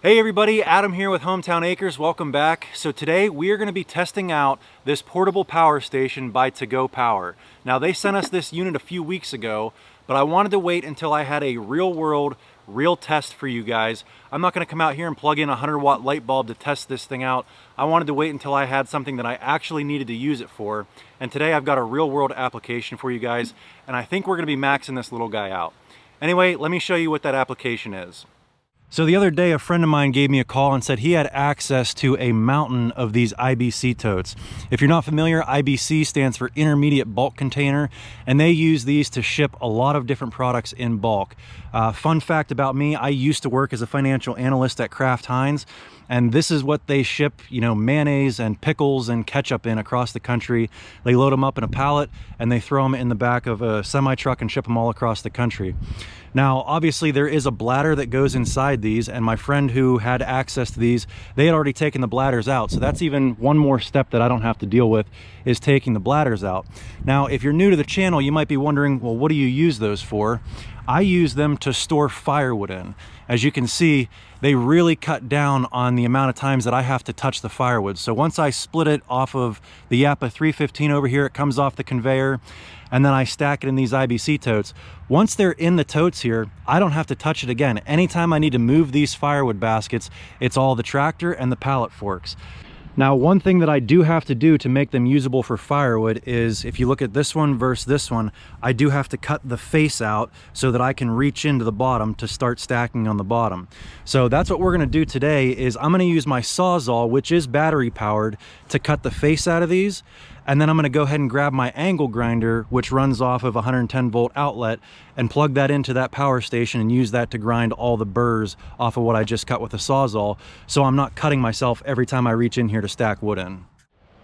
Hey everybody, Adam here with Hometown Acres. Welcome back. So today we are going to be testing out this portable power station by ToGo Power. Now they sent us this unit a few weeks ago, but I wanted to wait until I had a real test for you guys. I'm not going to come out here and plug in a 100-watt light bulb to test this thing out. I wanted to wait until I had something that I actually needed to use it for. And today I've got a real world application for you guys, and I think we're going to be maxing this little guy out. Anyway, let me show you what that application is. So the other day, a friend of mine gave me a call and said he had access to a mountain of these IBC totes. If you're not familiar, IBC stands for Intermediate Bulk Container, and they use these to ship a lot of different products in bulk. Fun fact about me, I used to work as a financial analyst at Kraft Heinz, and this is what they ship, mayonnaise and pickles and ketchup in across the country. They load them up in a pallet and they throw them in the back of a semi-truck and ship them all across the country. Now, obviously there is a bladder that goes inside these, and my friend who had access to these, they had already taken the bladders out. So that's even one more step that I don't have to deal with, is taking the bladders out. Now, if you're new to the channel, you might be wondering, well, what do you use those for? I use them to store firewood in. As you can see, they really cut down on the amount of times that I have to touch the firewood. So once I split it off of the Yappa 315 over here, it comes off the conveyor, and then I stack it in these IBC totes. Once they're in the totes here, I don't have to touch it again. Anytime I need to move these firewood baskets, it's all the tractor and the pallet forks. Now, one thing that I do have to do to make them usable for firewood is, if you look at this one versus this one, I do have to cut the face out so that I can reach into the bottom to start stacking on the bottom. So that's what we're gonna do today. Is I'm gonna use my Sawzall, which is battery powered, to cut the face out of these. And then I'm gonna go ahead and grab my angle grinder, which runs off of a 110 volt outlet, and plug that into that power station and use that to grind all the burrs off of what I just cut with the Sawzall, so I'm not cutting myself every time I reach in here to stack wood in.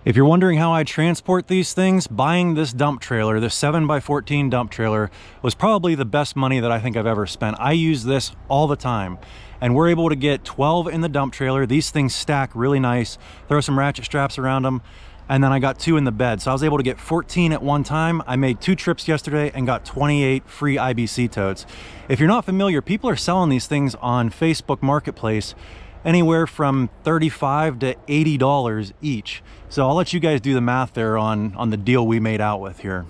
If you're wondering how I transport these things, buying this dump trailer, this 7x14 dump trailer, was probably the best money that I think I've ever spent. I use this all the time, and we're able to get 12 in the dump trailer. These things stack really nice. Throw some ratchet straps around them, and then I got 2 in the bed. So I was able to get 14 at one time. I made 2 trips yesterday and got 28 free IBC totes. If you're not familiar, people are selling these things on Facebook Marketplace anywhere from $35 to $80 each. So I'll let you guys do the math there on the deal we made out with here.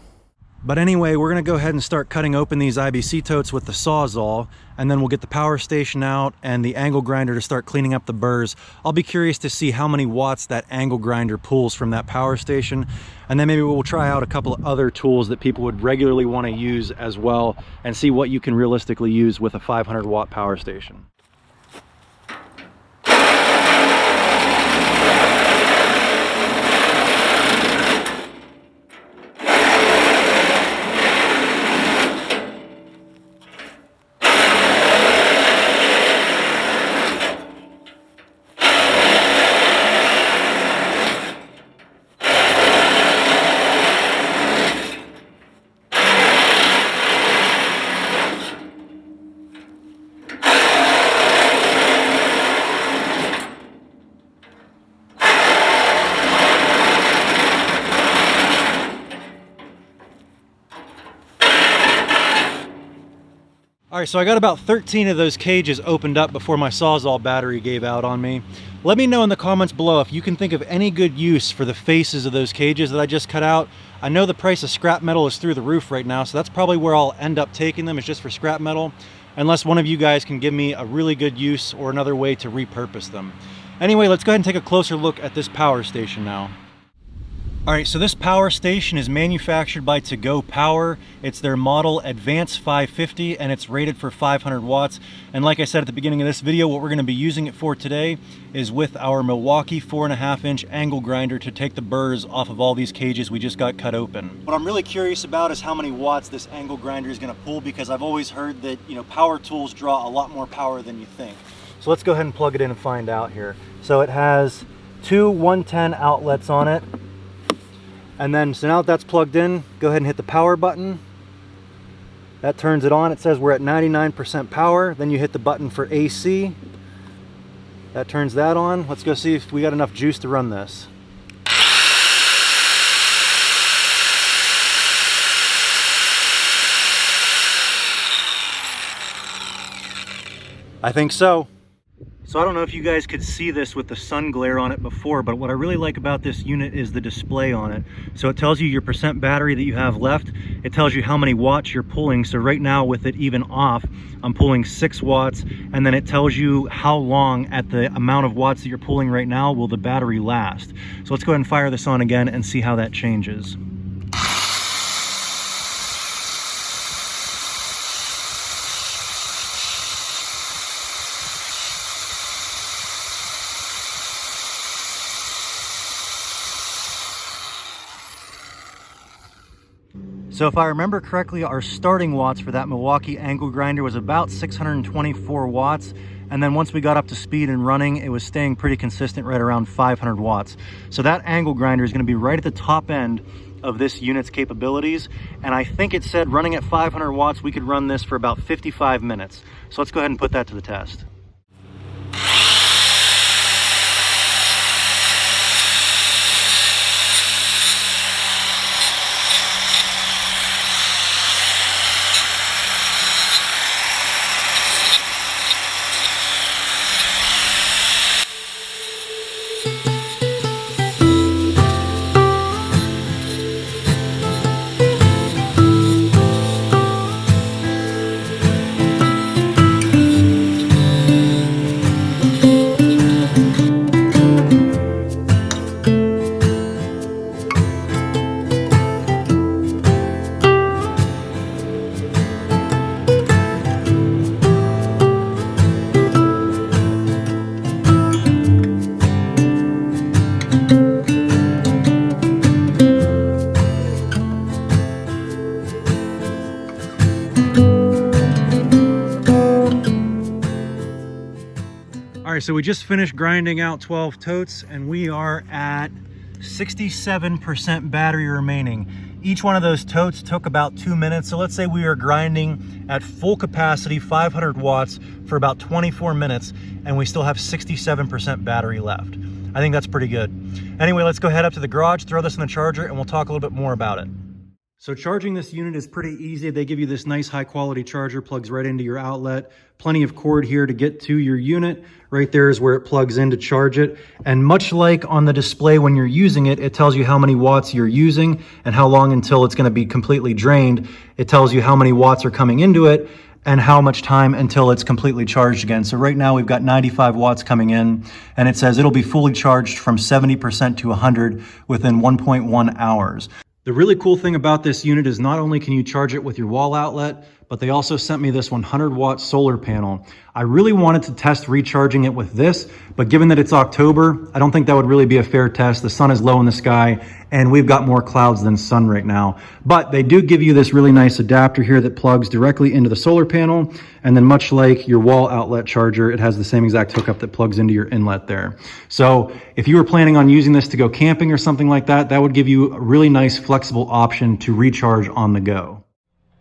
But anyway, we're gonna go ahead and start cutting open these IBC totes with the Sawzall, and then we'll get the power station out and the angle grinder to start cleaning up the burrs. I'll be curious to see how many watts that angle grinder pulls from that power station, and then maybe we'll try out a couple of other tools that people would regularly want to use as well, and see what you can realistically use with a 500-watt power station. All right, so I got about 13 of those cages opened up before my Sawzall battery gave out on me. Let me know in the comments below if you can think of any good use for the faces of those cages that I just cut out. I know the price of scrap metal is through the roof right now, so that's probably where I'll end up taking them, is just for scrap metal, unless one of you guys can give me a really good use or another way to repurpose them. Anyway, let's go ahead and take a closer look at this power station now. All right, so this power station is manufactured by ToGo Power. It's their model Advance 550, and it's rated for 500 watts. And like I said at the beginning of this video, what we're gonna be using it for today is with our Milwaukee 4.5-inch angle grinder to take the burrs off of all these cages we just got cut open. What I'm really curious about is how many watts this angle grinder is gonna pull, because I've always heard that, power tools draw a lot more power than you think. So let's go ahead and plug it in and find out here. So it has 2 110 outlets on it. And then, so now that that's plugged in, go ahead and hit the power button. That turns it on. It says we're at 99% power. Then you hit the button for AC. That turns that on. Let's go see if we got enough juice to run this. I think so. So I don't know if you guys could see this with the sun glare on it before, but what I really like about this unit is the display on it. So it tells you your percent battery that you have left. It tells you how many watts you're pulling. So right now with it even off, I'm pulling 6 watts, and then it tells you how long at the amount of watts that you're pulling right now will the battery last. So let's go ahead and fire this on again and see how that changes. So if I remember correctly, our starting watts for that Milwaukee angle grinder was about 624 watts. And then once we got up to speed and running, it was staying pretty consistent right around 500 watts. So that angle grinder is going to be right at the top end of this unit's capabilities. And I think it said running at 500 watts, we could run this for about 55 minutes. So let's go ahead and put that to the test. All right, so we just finished grinding out 12 totes and we are at 67% battery remaining. Each one of those totes took about 2 minutes. So let's say we are grinding at full capacity, 500 watts for about 24 minutes, and we still have 67% battery left. I think that's pretty good. Anyway, let's go head up to the garage, throw this in the charger, and we'll talk a little bit more about it. So charging this unit is pretty easy. They give you this nice high quality charger, plugs right into your outlet. Plenty of cord here to get to your unit. Right there is where it plugs in to charge it. And much like on the display when you're using it, it tells you how many watts you're using and how long until it's going to be completely drained. It tells you how many watts are coming into it and how much time until it's completely charged again. So right now we've got 95 watts coming in, and it says it'll be fully charged from 70% to 100 within 1.1 hours. The really cool thing about this unit is not only can you charge it with your wall outlet, but they also sent me this 100-watt solar panel. I really wanted to test recharging it with this, but given that it's October, I don't think that would really be a fair test. The sun is low in the sky, and we've got more clouds than sun right now. But they do give you this really nice adapter here that plugs directly into the solar panel, and then much like your wall outlet charger, it has the same exact hookup that plugs into your inlet there. So if you were planning on using this to go camping or something like that, that would give you a really nice flexible option to recharge on the go.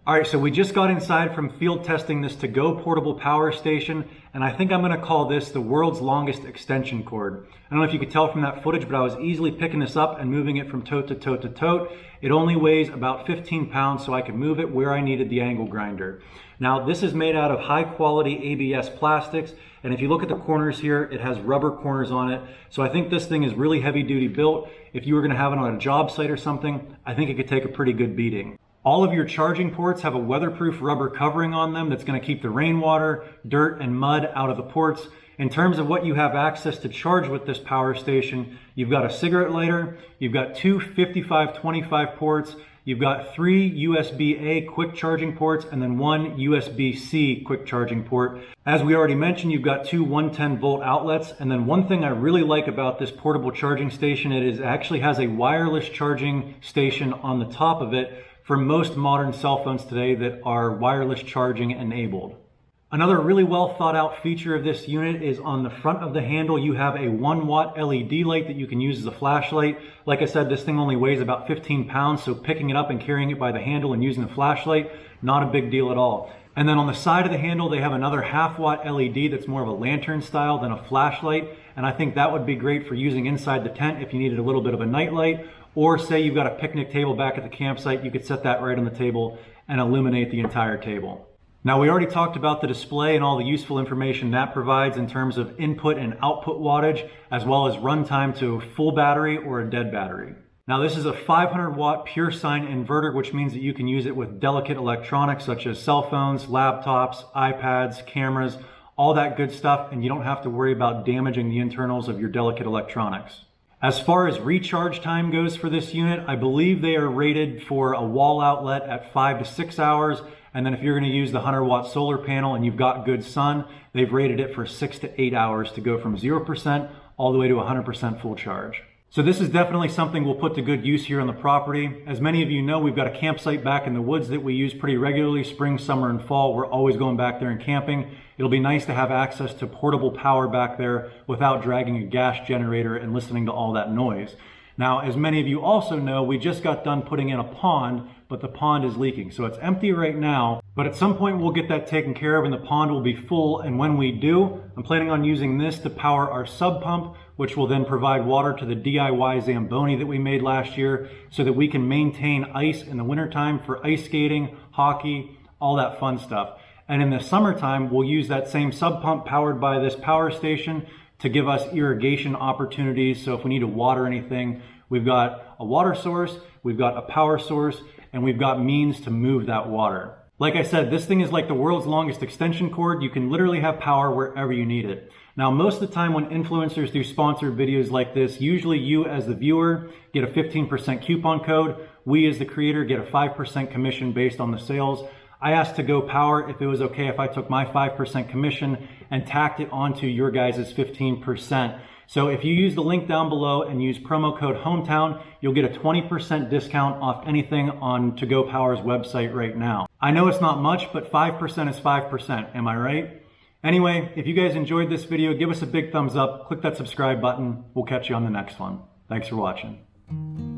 All right, so we just got inside from field testing this ToGo portable power station, and I think I'm gonna call this the world's longest extension cord. I don't know if you could tell from that footage, but I was easily picking this up and moving it from tote to tote to tote. It only weighs about 15 pounds, so I could move it where I needed the angle grinder. Now, this is made out of high quality ABS plastics, and if you look at the corners here, it has rubber corners on it. So I think this thing is really heavy duty built. If you were gonna have it on a job site or something, I think it could take a pretty good beating. All of your charging ports have a weatherproof rubber covering on them that's going to keep the rainwater, dirt, and mud out of the ports. In terms of what you have access to charge with this power station, you've got a cigarette lighter, you've got two 55-25 ports, you've got 3 USB-A quick charging ports, and then 1 USB-C quick charging port. As we already mentioned, you've got 2 110-volt outlets, and then one thing I really like about this portable charging station, it actually has a wireless charging station on the top of it for most modern cell phones today that are wireless charging enabled. Another really well thought out feature of this unit is on the front of the handle, you have a 1-watt LED light that you can use as a flashlight. Like I said, this thing only weighs about 15 pounds, so picking it up and carrying it by the handle and using a flashlight, not a big deal at all. And then on the side of the handle, they have another 1/2-watt LED that's more of a lantern style than a flashlight. And I think that would be great for using inside the tent if you needed a little bit of a night light. Or say you've got a picnic table back at the campsite, you could set that right on the table and illuminate the entire table. Now, we already talked about the display and all the useful information that provides in terms of input and output wattage, as well as runtime to full battery or a dead battery. Now, this is a 500 watt pure sine inverter, which means that you can use it with delicate electronics such as cell phones, laptops, iPads, cameras, all that good stuff, and you don't have to worry about damaging the internals of your delicate electronics. As far as recharge time goes for this unit, I believe they are rated for a wall outlet at 5 to 6 hours. And then if you're going to use the 100 watt solar panel and you've got good sun, they've rated it for 6 to 8 hours to go from 0% all the way to 100% full charge. So this is definitely something we'll put to good use here on the property. As many of you know, we've got a campsite back in the woods that we use pretty regularly, spring, summer, and fall. We're always going back there and camping. It'll be nice to have access to portable power back there without dragging a gas generator and listening to all that noise. Now, as many of you also know, we just got done putting in a pond, but the pond is leaking. So it's empty right now, but at some point we'll get that taken care of and the pond will be full. And when we do, I'm planning on using this to power our sub pump, which will then provide water to the DIY Zamboni that we made last year so that we can maintain ice in the wintertime for ice skating, hockey, all that fun stuff. And in the summertime, we'll use that same sub pump powered by this power station to give us irrigation opportunities. So if we need to water anything, we've got a water source, we've got a power source, and we've got means to move that water. Like I said, this thing is like the world's longest extension cord. You can literally have power wherever you need it. Now, most of the time when influencers do sponsored videos like this, usually you as the viewer get a 15% coupon code. We as the creator get a 5% commission based on the sales. I asked ToGo Power if it was okay if I took my 5% commission and tacked it onto your guys' 15%. So if you use the link down below and use promo code HOMETOWN, you'll get a 20% discount off anything on ToGo Power's website right now. I know it's not much, but 5% is 5%, am I right? Anyway, if you guys enjoyed this video, give us a big thumbs up, click that subscribe button. We'll catch you on the next one. Thanks for watching.